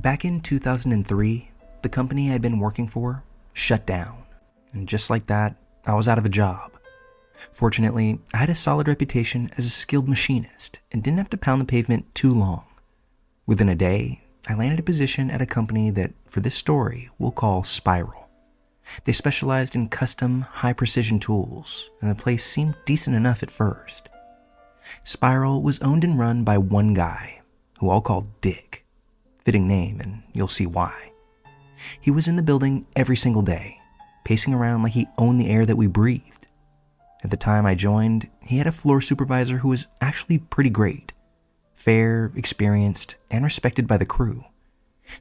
Back in 2003, the company I'd been working for shut down. And just like that, I was out of a job. Fortunately, I had a solid reputation as a skilled machinist and didn't have to pound the pavement too long. Within a day, I landed a position at a company that, for this story, we'll call Spiral. They specialized in custom, high-precision tools, and the place seemed decent enough at first. Spiral was owned and run by one guy, who I'll call Dick. Fitting name, and you'll see why. He was in the building every single day, pacing around like he owned the air that we breathed. At the time I joined, he had a floor supervisor who was actually pretty great. Fair, experienced, and respected by the crew.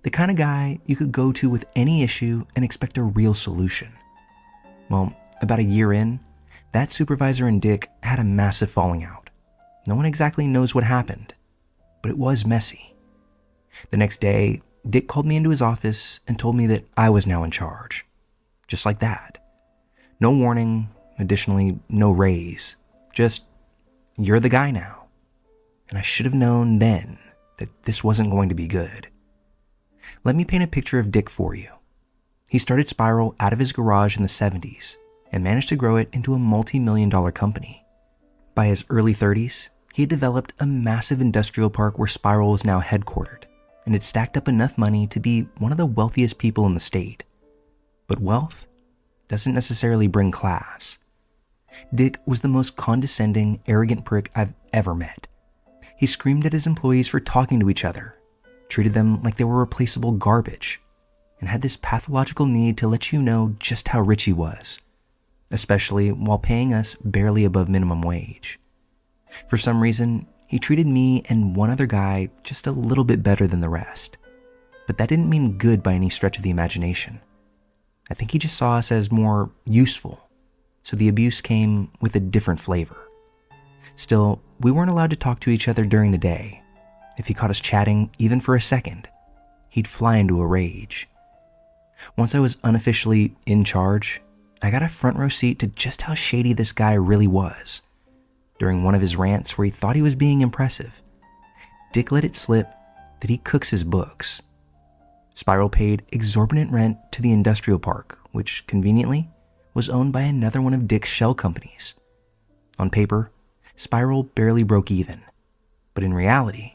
The kind of guy you could go to with any issue and expect a real solution. Well, about a year in, that supervisor and Dick had a massive falling out. No one exactly knows what happened, but it was messy. The next day, Dick called me into his office and told me that I was now in charge. Just like that. No warning, additionally, no raise. Just, you're the guy now. And I should have known then that this wasn't going to be good. Let me paint a picture of Dick for you. He started Spiral out of his garage in the 70s and managed to grow it into a multi-million-dollar company. By his early 30s, he had developed a massive industrial park where Spiral was now headquartered, and had stacked up enough money to be one of the wealthiest people in the state. But wealth doesn't necessarily bring class. Dick was the most condescending, arrogant prick I've ever met. He screamed at his employees for talking to each other, treated them like they were replaceable garbage, and had this pathological need to let you know just how rich he was, especially while paying us barely above minimum wage. For some reason, he treated me and one other guy just a little bit better than the rest. But that didn't mean good by any stretch of the imagination. I think he just saw us as more useful, so the abuse came with a different flavor. Still, we weren't allowed to talk to each other during the day. If he caught us chatting even for a second, he'd fly into a rage. Once I was unofficially in charge, I got a front row seat to just how shady this guy really was. During one of his rants where he thought he was being impressive, Dick let it slip that he cooks his books. Spiral paid exorbitant rent to the industrial park, which, conveniently, was owned by another one of Dick's shell companies. On paper, Spiral barely broke even, but in reality,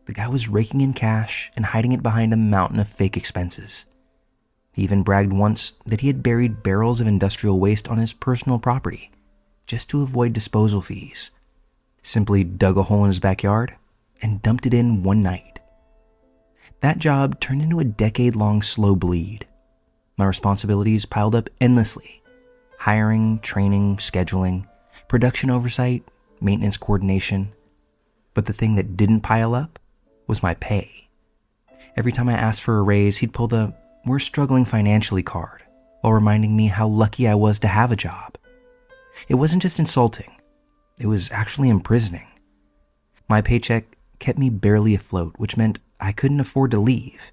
the guy was raking in cash and hiding it behind a mountain of fake expenses. He even bragged once that he had buried barrels of industrial waste on his personal property, just to avoid disposal fees. Simply dug a hole in his backyard and dumped it in one night. That job turned into a decade-long slow bleed. My responsibilities piled up endlessly. Hiring, training, scheduling, production oversight, maintenance coordination. But the thing that didn't pile up was my pay. Every time I asked for a raise, he'd pull the "we're struggling financially" card, while reminding me how lucky I was to have a job. It wasn't just insulting, it was actually imprisoning. My paycheck kept me barely afloat, which meant I couldn't afford to leave,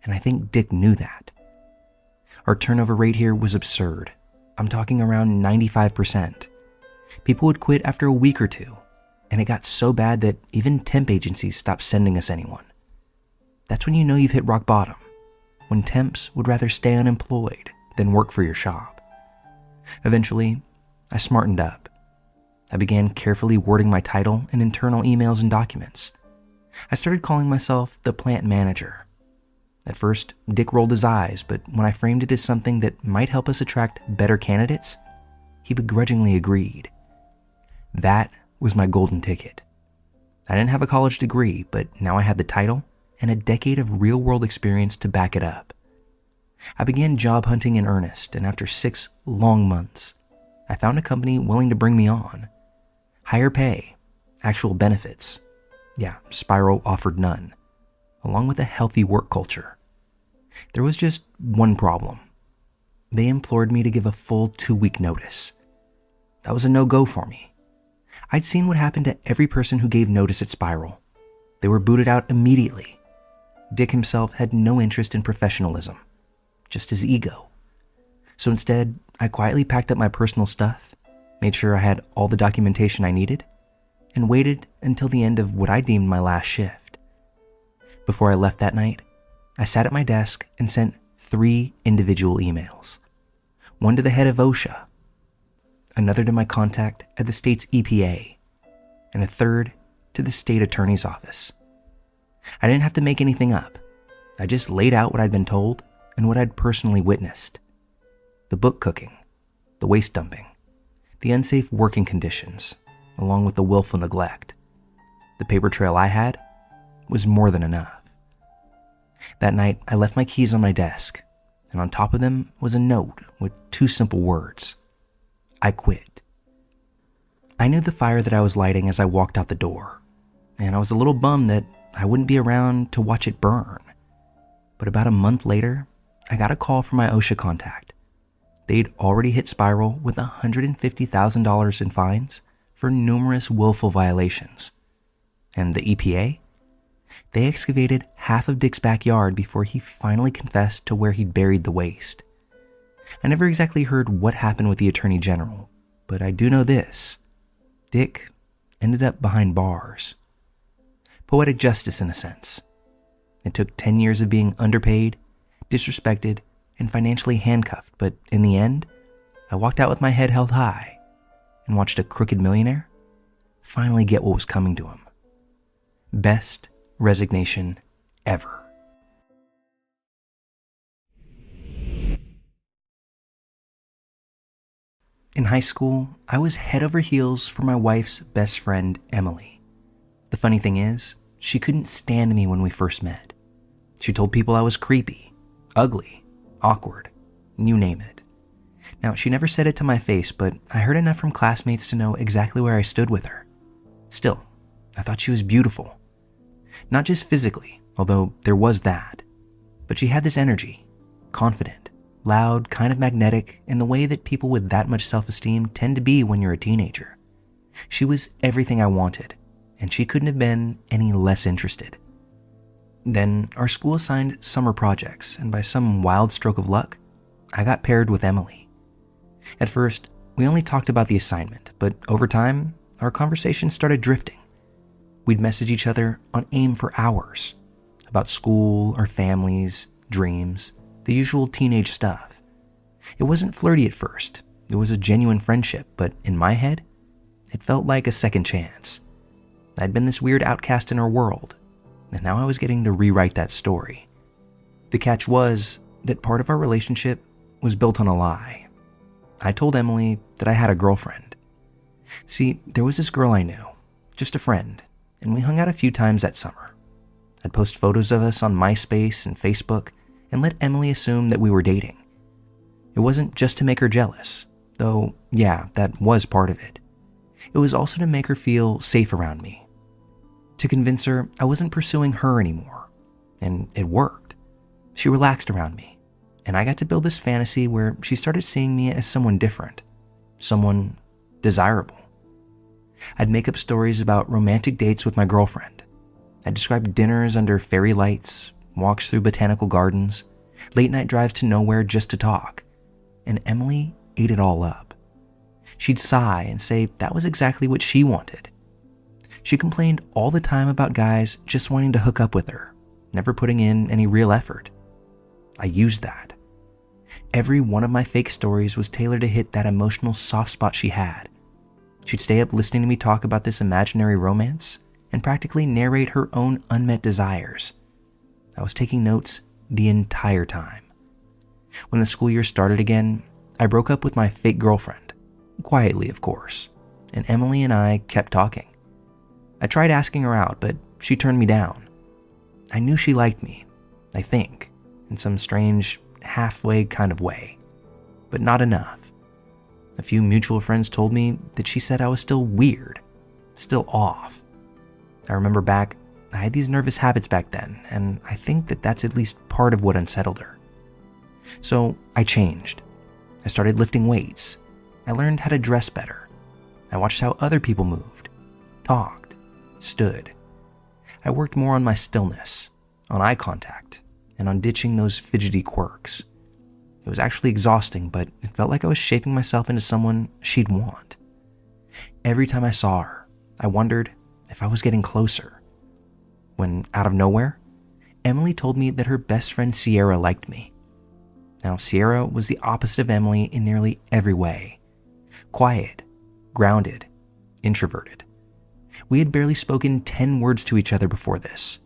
and I think Dick knew that. Our turnover rate here was absurd. I'm talking around 95%. People would quit after a week or two, and it got so bad that even temp agencies stopped sending us anyone. That's when you know you've hit rock bottom, when temps would rather stay unemployed than work for your shop. Eventually, I smartened up. I began carefully wording my title in internal emails and documents. I started calling myself the plant manager. At first, Dick rolled his eyes, but when I framed it as something that might help us attract better candidates, he begrudgingly agreed. That was my golden ticket. I didn't have a college degree, but now I had the title and a decade of real-world experience to back it up. I began job hunting in earnest, and after 6 long months, I found a company willing to bring me on. Higher pay, actual benefits. Yeah, Spiral offered none, along with a healthy work culture. There was just one problem. They implored me to give a full 2-week notice. That was a no-go for me. I'd seen what happened to every person who gave notice at Spiral. They were booted out immediately. Dick himself had no interest in professionalism, just his ego. So instead, I quietly packed up my personal stuff, made sure I had all the documentation I needed, and waited until the end of what I deemed my last shift. Before I left that night, I sat at my desk and sent 3 individual emails. One to the head of OSHA, another to my contact at the state's EPA, and a third to the state attorney's office. I didn't have to make anything up. I just laid out what I'd been told and what I'd personally witnessed. The book cooking, the waste dumping, the unsafe working conditions, along with the willful neglect. The paper trail I had was more than enough. That night, I left my keys on my desk, and on top of them was a note with 2 simple words: I quit. I knew the fire that I was lighting as I walked out the door, and I was a little bummed that I wouldn't be around to watch it burn. But about a month later, I got a call from my OSHA contact. They'd already hit Spiral with $150,000 in fines for numerous willful violations. And the EPA? They excavated half of Dick's backyard before he finally confessed to where he'd buried the waste. I never exactly heard what happened with the Attorney General, but I do know this: Dick ended up behind bars. Poetic justice, in a sense. It took 10 years of being underpaid, disrespected, and financially handcuffed, but in the end, I walked out with my head held high and watched a crooked millionaire finally get what was coming to him. Best resignation ever. In high school, I was head over heels for my wife's best friend, Emily. The funny thing is, she couldn't stand me when we first met. She told people I was creepy, ugly, awkward, you name it. Now, she never said it to my face, but I heard enough from classmates to know exactly where I stood with her. Still, I thought she was beautiful. Not just physically, although there was that, but she had this energy, confident, loud, kind of magnetic, in the way that people with that much self-esteem tend to be when you're a teenager. She was everything I wanted, and she couldn't have been any less interested. Then our school assigned summer projects, and by some wild stroke of luck, I got paired with Emily. At first, we only talked about the assignment, but over time, our conversation started drifting. We'd message each other on AIM for hours, about school, our families, dreams, the usual teenage stuff. It wasn't flirty at first. It was a genuine friendship, but in my head, it felt like a second chance. I'd been this weird outcast in her world, and now I was getting to rewrite that story. The catch was that part of our relationship was built on a lie. I told Emily that I had a girlfriend. See, there was this girl I knew, just a friend, and we hung out a few times that summer. I'd post photos of us on MySpace and Facebook and let Emily assume that we were dating. It wasn't just to make her jealous, though, yeah, that was part of it. It was also to make her feel safe around me. To convince her I wasn't pursuing her anymore. And it worked. She relaxed around me, and I got to build this fantasy where she started seeing me as someone different, someone desirable. I'd make up stories about romantic dates with my girlfriend. I'd describe dinners under fairy lights, walks through botanical gardens, late night drives to nowhere just to talk. And Emily ate it all up. She'd sigh and say that was exactly what she wanted. She complained all the time about guys just wanting to hook up with her, never putting in any real effort. I used that. Every one of my fake stories was tailored to hit that emotional soft spot she had. She'd stay up listening to me talk about this imaginary romance and practically narrate her own unmet desires. I was taking notes the entire time. When the school year started again, I broke up with my fake girlfriend. Quietly, of course, and Emily and I kept talking. I tried asking her out, but she turned me down. I knew she liked me, I think, in some strange, halfway kind of way, but not enough. A few mutual friends told me that she said I was still weird, still off. I remember back, I had these nervous habits back then, and I think that that's at least part of what unsettled her. So I changed. I started lifting weights. I learned how to dress better. I watched how other people moved, talked, stood. I worked more on my stillness, on eye contact, and on ditching those fidgety quirks. It was actually exhausting, but it felt like I was shaping myself into someone she'd want. Every time I saw her, I wondered if I was getting closer. When, out of nowhere, Emily told me that her best friend Sierra liked me. Now, Sierra was the opposite of Emily in nearly every way. Quiet, grounded, introverted. We had barely spoken 10 words to each other before this.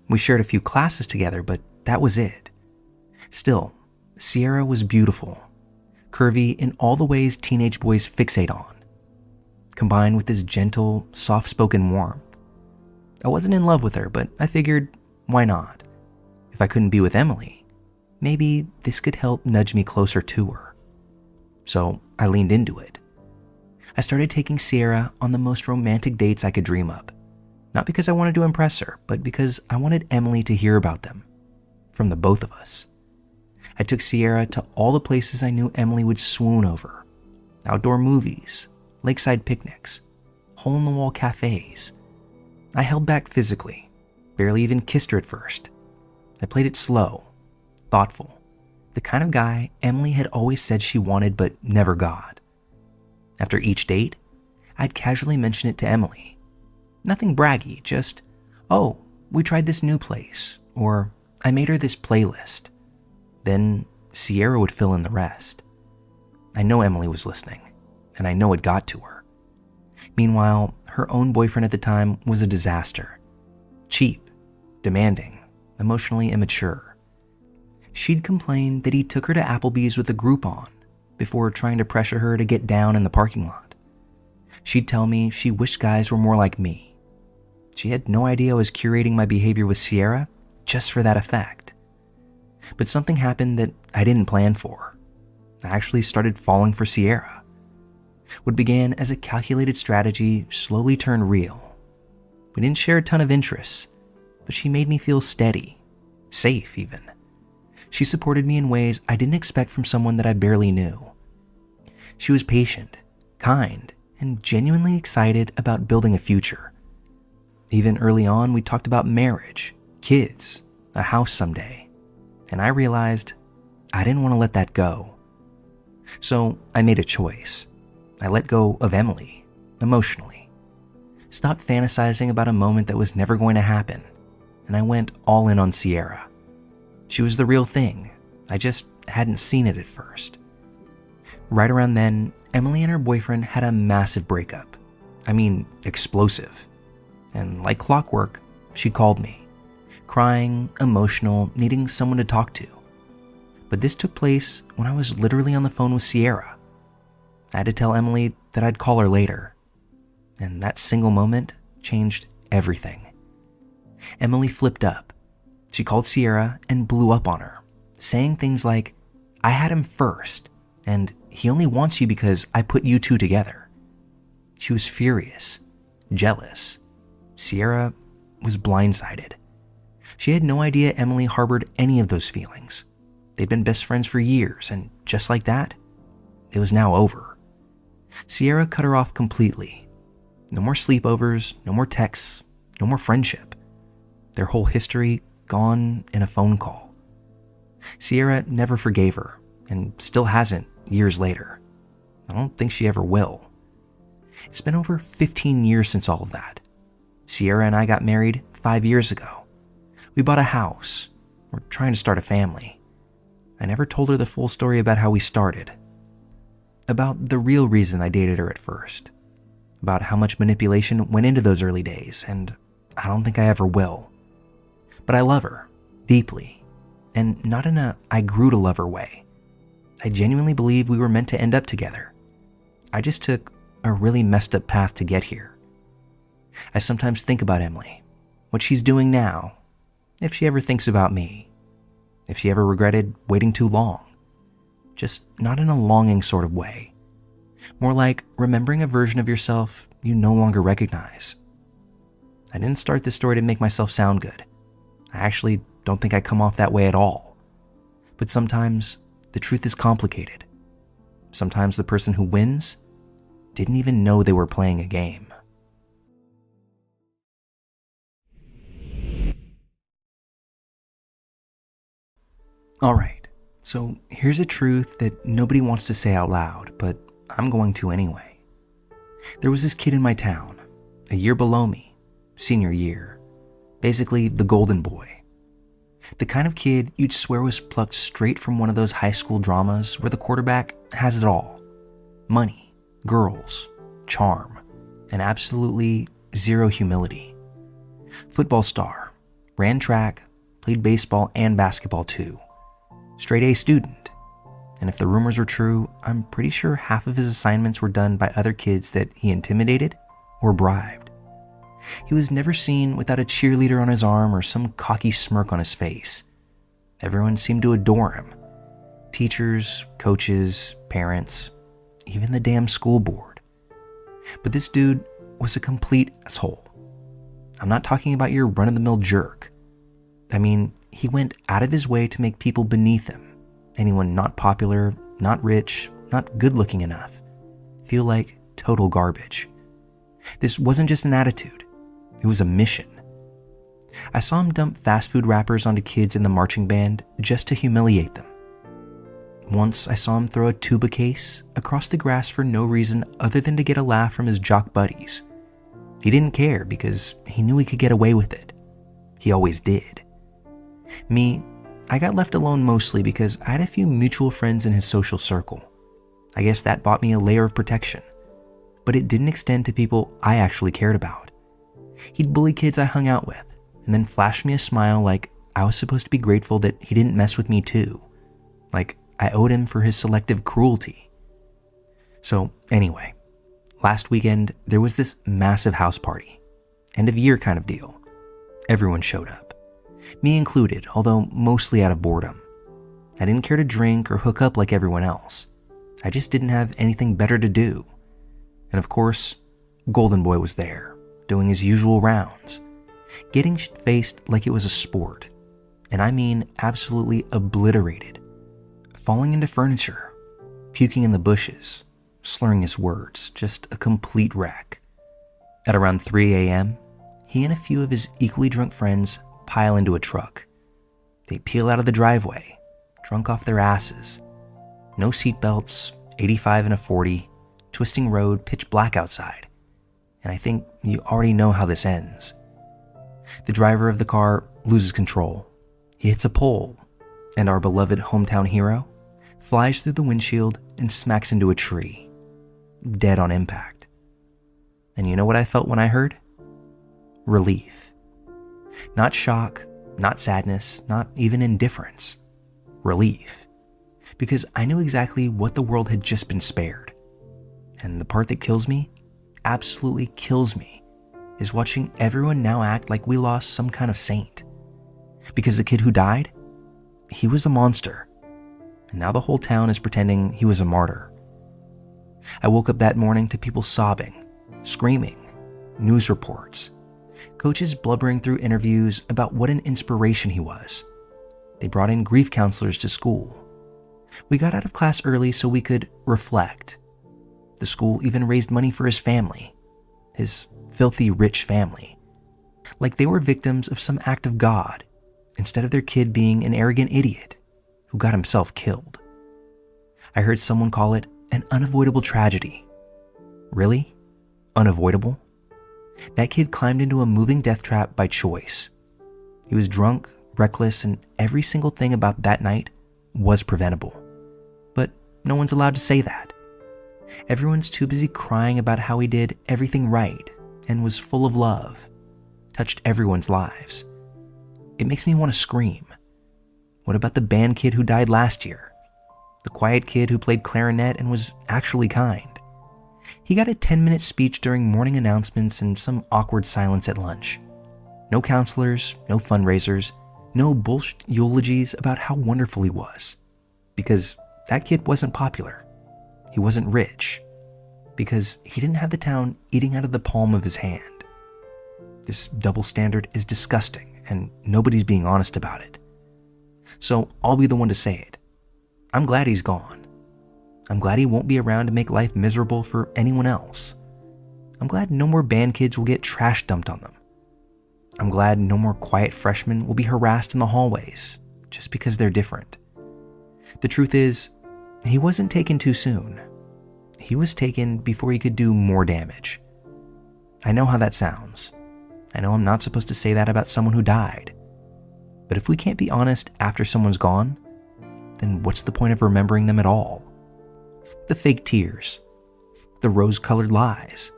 We shared a few classes together, but that was it. Still, Sierra was beautiful, curvy in all the ways teenage boys fixate on, combined with this gentle, soft-spoken warmth. I wasn't in love with her, but I figured, why not? If I couldn't be with Emily, maybe this could help nudge me closer to her. So I leaned into it. I started taking Sierra on the most romantic dates I could dream up. Not because I wanted to impress her, but because I wanted Emily to hear about them. From the both of us. I took Sierra to all the places I knew Emily would swoon over. Outdoor movies, lakeside picnics, hole-in-the-wall cafes. I held back physically, barely even kissed her at first. I played it slow, thoughtful, the kind of guy Emily had always said she wanted but never got. After each date, I'd casually mention it to Emily. Nothing braggy, just, oh, we tried this new place, or I made her this playlist. Then Sierra would fill in the rest. I know Emily was listening, and I know it got to her. Meanwhile, her own boyfriend at the time was a disaster. Cheap, demanding, emotionally immature. She'd complain that he took her to Applebee's with a Groupon before trying to pressure her to get down in the parking lot. She'd tell me she wished guys were more like me. She had no idea I was curating my behavior with Sierra just for that effect. But something happened that I didn't plan for. I actually started falling for Sierra. What began as a calculated strategy slowly turned real. We didn't share a ton of interests, but she made me feel steady, safe even. She supported me in ways I didn't expect from someone that I barely knew. She was patient, kind, and genuinely excited about building a future. Even early on, we talked about marriage, kids, a house someday, and I realized I didn't want to let that go. So I made a choice. I let go of Emily, emotionally. Stopped fantasizing about a moment that was never going to happen, and I went all in on Sierra. She was the real thing. I just hadn't seen it at first. Right around then, Emily and her boyfriend had a massive breakup. I mean, explosive. And like clockwork, she called me, crying, emotional, needing someone to talk to. But this took place when I was literally on the phone with Sierra. I had to tell Emily that I'd call her later. And that single moment changed everything. Emily flipped up. She called Sierra and blew up on her, saying things like, I had him first, and he only wants you because I put you two together. She was furious, jealous. Sierra was blindsided. She had no idea Emily harbored any of those feelings. They'd been best friends for years, and just like that, it was now over. Sierra cut her off completely. No more sleepovers, no more texts, no more friendship. Their whole history gone in a phone call. Sierra never forgave her, and still hasn't years later. I don't think she ever will. It's been over 15 years since all of that. Sierra and I got married 5 years ago. We bought a house. We're trying to start a family. I never told her the full story about how we started. About the real reason I dated her at first. About how much manipulation went into those early days, and I don't think I ever will. But I love her, deeply, and not in a I grew to love her way. I genuinely believe we were meant to end up together. I just took a really messed up path to get here. I sometimes think about Emily, what she's doing now, if she ever thinks about me, if she ever regretted waiting too long. Just not in a longing sort of way. More like remembering a version of yourself you no longer recognize. I didn't start this story to make myself sound good. I actually don't think I come off that way at all. But sometimes the truth is complicated. Sometimes the person who wins didn't even know they were playing a game. Alright, so here's a truth that nobody wants to say out loud, but I'm going to anyway. There was this kid in my town, a year below me, senior year, basically the golden boy. The kind of kid you'd swear was plucked straight from one of those high school dramas where the quarterback has it all: money, girls, charm, and absolutely zero humility. Football star, ran track, played baseball and basketball too. Straight A student. And if the rumors were true, I'm pretty sure half of his assignments were done by other kids that he intimidated or bribed. He was never seen without a cheerleader on his arm or some cocky smirk on his face. Everyone seemed to adore him. Teachers, coaches, parents, even the damn school board. But this dude was a complete asshole. I'm not talking about your run-of-the-mill jerk. I mean, he went out of his way to make people beneath him, anyone not popular, not rich, not good-looking enough, feel like total garbage. This wasn't just an attitude. It was a mission. I saw him dump fast food wrappers onto kids in the marching band just to humiliate them. Once I saw him throw a tuba case across the grass for no reason other than to get a laugh from his jock buddies. He didn't care because he knew he could get away with it. He always did. Me, I got left alone mostly because I had a few mutual friends in his social circle. I guess that bought me a layer of protection, but it didn't extend to people I actually cared about. He'd bully kids I hung out with, and then flash me a smile like I was supposed to be grateful that he didn't mess with me too. Like I owed him for his selective cruelty. So anyway, last weekend there was this massive house party. End of year kind of deal. Everyone showed up. Me included, although mostly out of boredom. I didn't care to drink or hook up like everyone else. I just didn't have anything better to do. And of course, Golden Boy was there, doing his usual rounds, getting shit-faced like it was a sport. And I mean absolutely obliterated. Falling into furniture, puking in the bushes, slurring his words, just a complete wreck. At around 3 a.m., he and a few of his equally drunk friends pile into a truck. They peel out of the driveway, drunk off their asses. No seatbelts, 85 and a 40, twisting road, pitch black outside. And I think you already know how this ends. The driver of the car loses control. He hits a pole, and our beloved hometown hero flies through the windshield and smacks into a tree, dead on impact. And you know what I felt when I heard? Relief. Not shock, not sadness, not even indifference. Relief. Because I knew exactly what the world had just been spared. And the part that kills me, absolutely kills me, is watching everyone now act like we lost some kind of saint. Because the kid who died, he was a monster. And now the whole town is pretending he was a martyr. I woke up that morning to people sobbing, screaming, news reports, coaches blubbering through interviews about what an inspiration he was. They brought in grief counselors to school. We got out of class early so we could reflect. The school even raised money for his family, his filthy rich family, like they were victims of some act of God, instead of their kid being an arrogant idiot who got himself killed. I heard someone call it an unavoidable tragedy. Really? Unavoidable? That kid climbed into a moving death trap by choice. He was drunk, reckless, and every single thing about that night was preventable. But no one's allowed to say that. Everyone's too busy crying about how he did everything right and was full of love, touched everyone's lives. It makes me want to scream. What about the band kid who died last year? The quiet kid who played clarinet and was actually kind. He got a 10-minute speech during morning announcements and some awkward silence at lunch. No counselors, no fundraisers, no bullshit eulogies about how wonderful he was. Because that kid wasn't popular. He wasn't rich. Because he didn't have the town eating out of the palm of his hand. This double standard is disgusting, and nobody's being honest about it. So I'll be the one to say it. I'm glad he's gone. I'm glad he won't be around to make life miserable for anyone else. I'm glad no more band kids will get trash dumped on them. I'm glad no more quiet freshmen will be harassed in the hallways just because they're different. The truth is, he wasn't taken too soon. He was taken before he could do more damage. I know how that sounds. I know I'm not supposed to say that about someone who died. But if we can't be honest after someone's gone, then what's the point of remembering them at all? The fake tears. The rose-colored lies.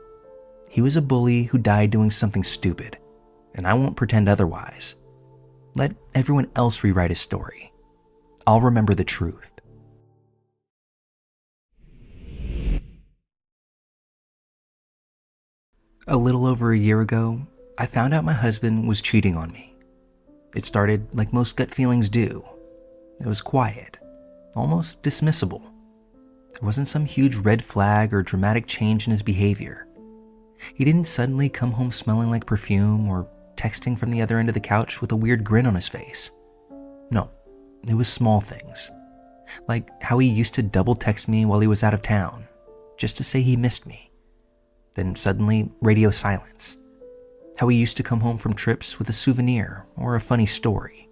He was a bully who died doing something stupid, and I won't pretend otherwise. Let everyone else rewrite his story. I'll remember the truth. A little over a year ago, I found out my husband was cheating on me. It started like most gut feelings do. It was quiet, almost dismissible. There wasn't some huge red flag or dramatic change in his behavior. He didn't suddenly come home smelling like perfume or texting from the other end of the couch with a weird grin on his face. No, it was small things. Like how he used to double text me while he was out of town, just to say he missed me. Then suddenly, radio silence. How he used to come home from trips with a souvenir or a funny story.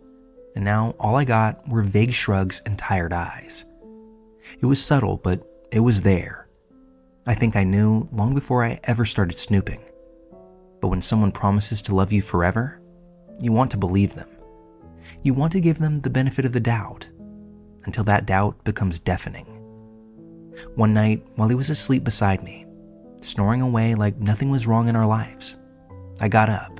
And now all I got were vague shrugs and tired eyes. It was subtle, but it was there. I think I knew long before I ever started snooping. But when someone promises to love you forever, you want to believe them. You want to give them the benefit of the doubt, until that doubt becomes deafening. One night, while he was asleep beside me, snoring away like nothing was wrong in our lives, I got up,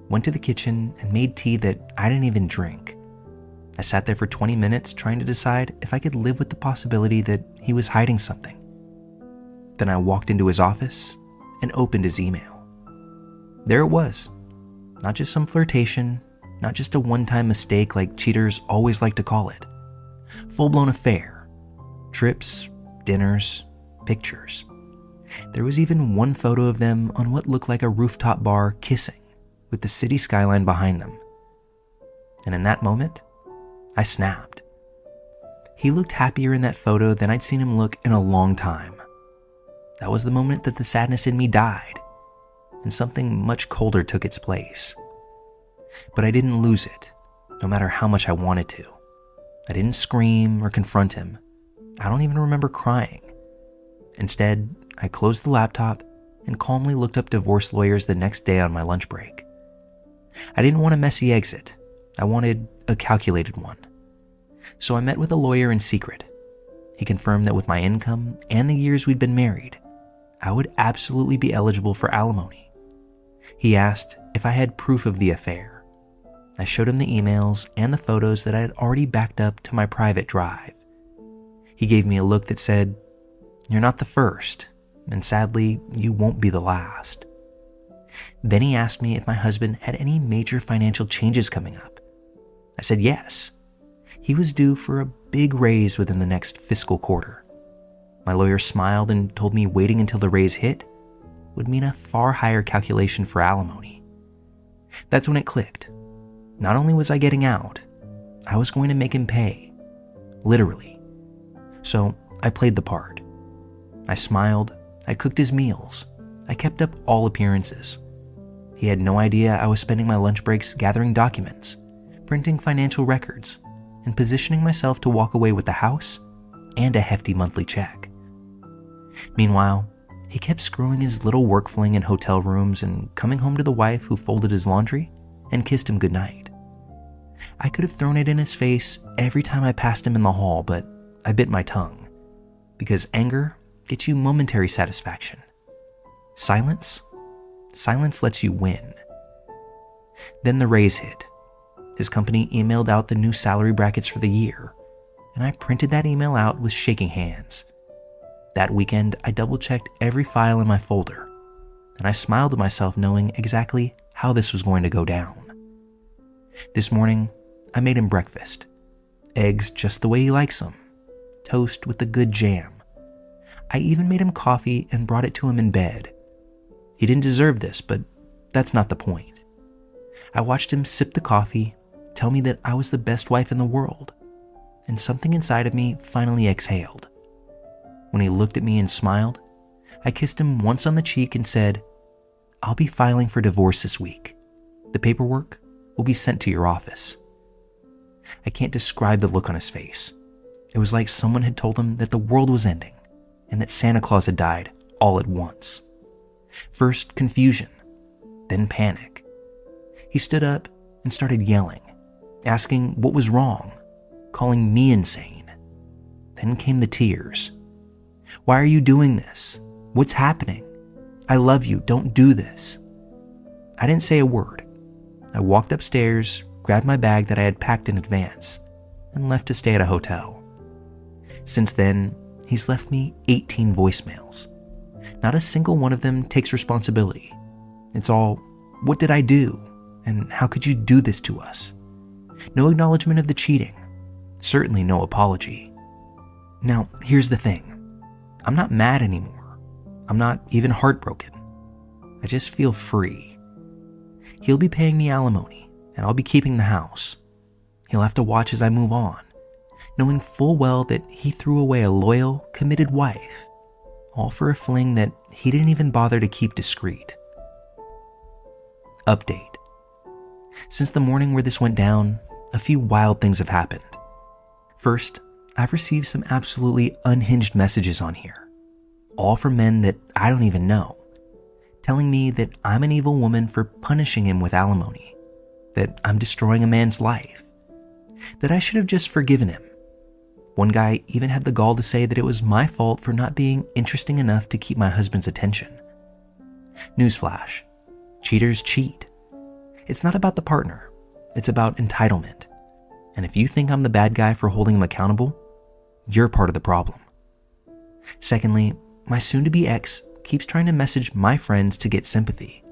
went to the kitchen, and made tea that I didn't even drink. I sat there for 20 minutes trying to decide if I could live with the possibility that he was hiding something. Then I walked into his office and opened his email. There it was. Not just some flirtation, not just a one-time mistake like cheaters always like to call it. Full-blown affair. Trips, dinners, pictures. There was even one photo of them on what looked like a rooftop bar kissing, with the city skyline behind them. And in that moment, I snapped. He looked happier in that photo than I'd seen him look in a long time. That was the moment that the sadness in me died, and something much colder took its place. But I didn't lose it, no matter how much I wanted to. I didn't scream or confront him. I don't even remember crying. Instead, I closed the laptop and calmly looked up divorce lawyers the next day on my lunch break. I didn't want a messy exit. I wanted a calculated one. So I met with a lawyer in secret. He confirmed that with my income and the years we'd been married, I would absolutely be eligible for alimony. He asked if I had proof of the affair. I showed him the emails and the photos that I had already backed up to my private drive. He gave me a look that said, "You're not the first, and sadly, you won't be the last." Then he asked me if my husband had any major financial changes coming up. I said yes. He was due for a big raise within the next fiscal quarter. My lawyer smiled and told me waiting until the raise hit would mean a far higher calculation for alimony. That's when it clicked. Not only was I getting out, I was going to make him pay. Literally. So I played the part. I smiled, I cooked his meals, I kept up all appearances. He had no idea I was spending my lunch breaks gathering documents, printing financial records, and positioning myself to walk away with the house and a hefty monthly check. Meanwhile, he kept screwing his little work fling in hotel rooms and coming home to the wife who folded his laundry and kissed him goodnight. I could have thrown it in his face every time I passed him in the hall, but I bit my tongue, because anger gets you momentary satisfaction. Silence lets you win. Then the raise hit. His company emailed out the new salary brackets for the year, and I printed that email out with shaking hands. That weekend, I double-checked every file in my folder, and I smiled to myself knowing exactly how this was going to go down. This morning, I made him breakfast. Eggs just the way he likes them. Toast with a good jam. I even made him coffee and brought it to him in bed. He didn't deserve this, but that's not the point. I watched him sip the coffee, tell me that I was the best wife in the world, and something inside of me finally exhaled. When he looked at me and smiled, I kissed him once on the cheek and said, "I'll be filing for divorce this week. The paperwork will be sent to your office." I can't describe the look on his face. It was like someone had told him that the world was ending and that Santa Claus had died all at once. First confusion, then panic. He stood up and started yelling. asking what was wrong, calling me insane. Then came the tears. Why are you doing this? What's happening? I love you. Don't do this. I didn't say a word. I walked upstairs, grabbed my bag that I had packed in advance, and left to stay at a hotel. Since then, he's left me 18 voicemails. Not a single one of them takes responsibility. It's all, what did I do? And how could you do this to us? No acknowledgement of the cheating. Certainly no apology. Now, here's the thing. I'm not mad anymore. I'm not even heartbroken. I just feel free. He'll be paying me alimony, and I'll be keeping the house. He'll have to watch as I move on, knowing full well that he threw away a loyal, committed wife, all for a fling that he didn't even bother to keep discreet. Update. Since the morning where this went down, a few wild things have happened. First, I've received some absolutely unhinged messages on here, all from men that I don't even know, telling me that I'm an evil woman for punishing him with alimony, that I'm destroying a man's life, that I should have just forgiven him. One guy even had the gall to say that it was my fault for not being interesting enough to keep my husband's attention. Newsflash, cheaters cheat. It's not about the partner, it's about entitlement. And if you think I'm the bad guy for holding him accountable, you're part of the problem. Secondly, my soon-to-be ex keeps trying to message my friends to get sympathy.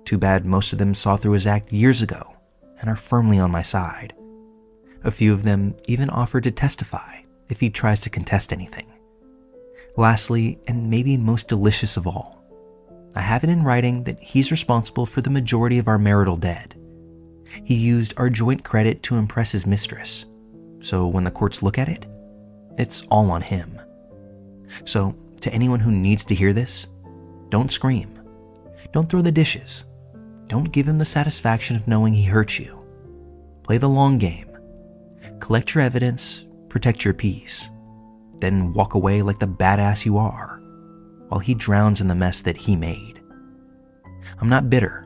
Too bad most of them saw through his act years ago and are firmly on my side. A few of them even offered to testify if he tries to contest anything. Lastly, and maybe most delicious of all, I have it in writing that he's responsible for the majority of our marital debt. He used our joint credit to impress his mistress, so when the courts look at it, it's all on him. So, to anyone who needs to hear this, don't scream. Don't throw the dishes. Don't give him the satisfaction of knowing he hurt you. Play the long game. Collect your evidence, protect your peace, then walk away like the badass you are, while he drowns in the mess that he made. I'm not bitter.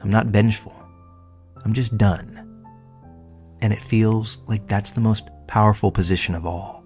I'm not vengeful. I'm just done. And it feels like that's the most powerful position of all.